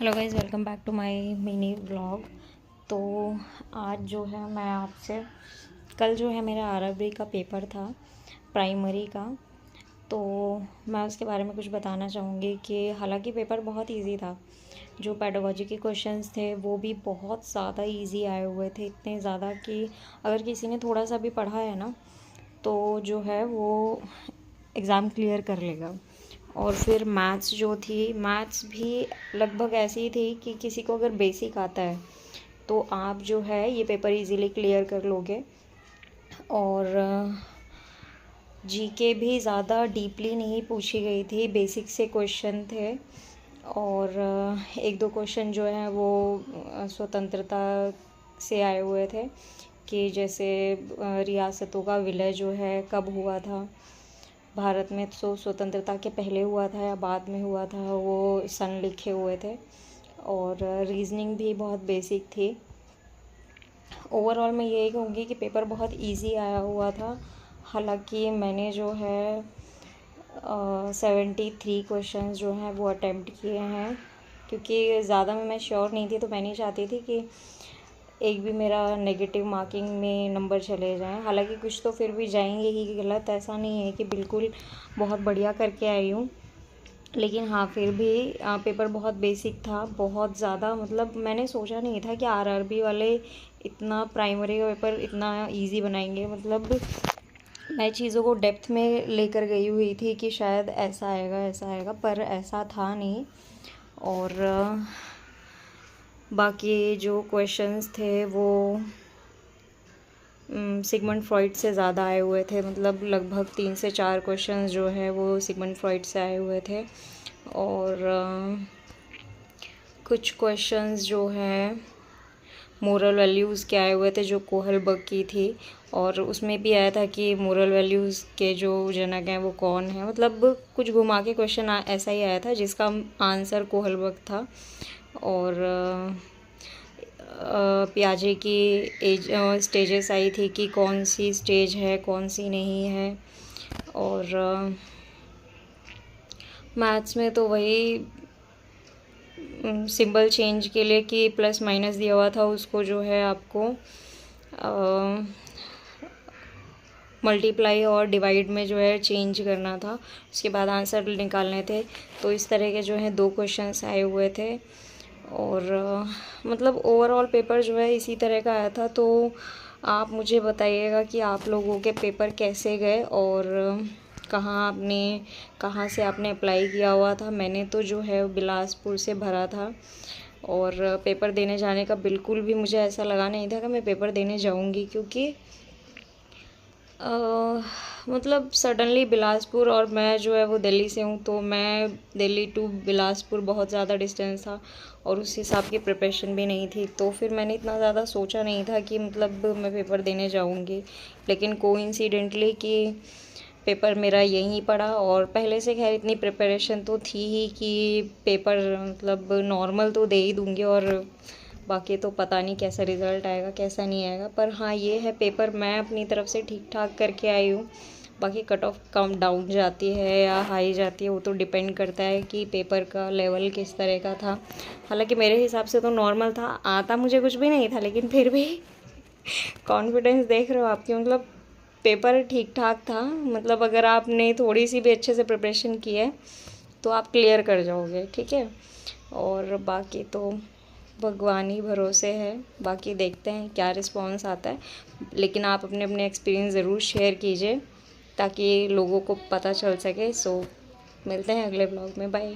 Hello guys, welcome back to my mini vlog. तो आज जो है मैं आपसे कल जो है मेरा आरआरबी का पेपर था प्राइमरी का, तो मैं उसके बारे में कुछ बताना चाहूँगी कि हालांकि पेपर बहुत इजी था। जो पेडागोजी के क्वेश्चंस थे वो भी बहुत ज़्यादा इजी आए हुए थे, इतने ज़्यादा कि अगर किसी ने थोड़ा सा भी पढ़ा है ना तो जो है वो एग्ज़ाम क्लियर कर लेगा। और फिर मैथ्स जो थी, मैथ्स भी लगभग ऐसी ही थी कि किसी को अगर बेसिक आता है तो आप जो है ये पेपर इजीली क्लियर कर लोगे। और जीके भी ज़्यादा डीपली नहीं पूछी गई थी, बेसिक से क्वेश्चन थे। और एक दो क्वेश्चन जो हैं वो स्वतंत्रता से आए हुए थे कि जैसे रियासतों का विलय जो है कब हुआ था भारत में, तो स्वतंत्रता के पहले हुआ था या बाद में हुआ था, वो सन लिखे हुए थे। और रीजनिंग भी बहुत बेसिक थी। ओवरऑल मैं यही कहूँगी कि पेपर बहुत इजी आया हुआ था। हालांकि मैंने जो है 73 क्वेश्चंस जो हैं वो अटेम्प्ट किए हैं, क्योंकि ज़्यादा में मैं श्योर नहीं थी, तो मैं नहीं चाहती थी कि एक भी मेरा नेगेटिव मार्किंग में नंबर चले जाएं। हालांकि कुछ तो फिर भी जाएंगे ही गलत, ऐसा नहीं है कि बिल्कुल बहुत बढ़िया करके आई हूँ, लेकिन हाँ फिर भी पेपर बहुत बेसिक था, बहुत ज़्यादा। मतलब मैंने सोचा नहीं था कि आरआरबी वाले इतना प्राइमरी का पेपर इतना इजी बनाएंगे। मतलब मैं चीज़ों को डेप्थ में लेकर गई हुई थी कि शायद ऐसा आएगा, पर ऐसा था नहीं। और बाकी जो क्वेश्चंस थे वो सिगमंड फ्रॉइड से ज़्यादा आए हुए थे। मतलब लगभग 3 से 4 क्वेश्चंस जो है वो सिगमंड फ्रॉइड से आए हुए थे। और कुछ क्वेश्चंस जो हैं मोरल वैल्यूज़ के आए हुए थे, जो कोहलबर्ग की थी। और उसमें भी आया था कि मोरल वैल्यूज़ के जो जनक हैं वो कौन है। मतलब कुछ घुमा के क्वेश्चन ऐसा ही आया था जिसका आंसर कोहलबर्ग था। और पियाजे की एज स्टेजेस आई थी कि कौन सी स्टेज है कौन सी नहीं है। और मैथ्स में तो वही सिंबल चेंज के लिए कि प्लस माइनस दिया हुआ था, उसको जो है आपको मल्टीप्लाई और डिवाइड में जो है चेंज करना था, उसके बाद आंसर निकालने थे। तो इस तरह के जो है 2 क्वेश्चंस आए हुए थे। और मतलब ओवरऑल पेपर जो है इसी तरह का आया था। तो आप मुझे बताइएगा कि आप लोगों के पेपर कैसे गए और कहाँ से आपने अप्लाई किया हुआ था। मैंने तो जो है बिलासपुर से भरा था, और पेपर देने जाने का बिल्कुल भी मुझे ऐसा लगा नहीं था कि मैं पेपर देने जाऊंगी, क्योंकि मतलब सडनली बिलासपुर, और मैं जो है वो दिल्ली से हूँ, तो मैं दिल्ली टू बिलासपुर बहुत ज़्यादा डिस्टेंस था और उस हिसाब की प्रिपरेशन भी नहीं थी। तो फिर मैंने इतना ज़्यादा सोचा नहीं था कि मतलब मैं पेपर देने जाऊँगी। लेकिन कोइंसिडेंटली कि पेपर मेरा यहीं पड़ा, और पहले से खैर इतनी प्रिपरेशन तो थी ही कि पेपर मतलब नॉर्मल तो दे ही दूँगी, और बाकी तो पता नहीं कैसा रिज़ल्ट आएगा कैसा नहीं आएगा। पर हाँ ये है, पेपर मैं अपनी तरफ से ठीक ठाक करके आई हूँ। बाकी कट ऑफ कम डाउन जाती है या हाई जाती है, वो तो डिपेंड करता है कि पेपर का लेवल किस तरह का था। हालांकि मेरे हिसाब से तो नॉर्मल था, आता मुझे कुछ भी नहीं था, लेकिन फिर भी कॉन्फिडेंस देख रहे हो आपकी, मतलब पेपर ठीक ठाक था। मतलब अगर आपने थोड़ी सी भी अच्छे से प्रिपरेशन की है तो आप क्लियर कर जाओगे, ठीक है। और बाकी तो भगवान ही भरोसे है, बाकी देखते हैं क्या रिस्पॉन्स आता है। लेकिन आप अपने अपने एक्सपीरियंस ज़रूर शेयर कीजिए ताकि लोगों को पता चल सके। सो मिलते हैं अगले ब्लॉग में, बाय।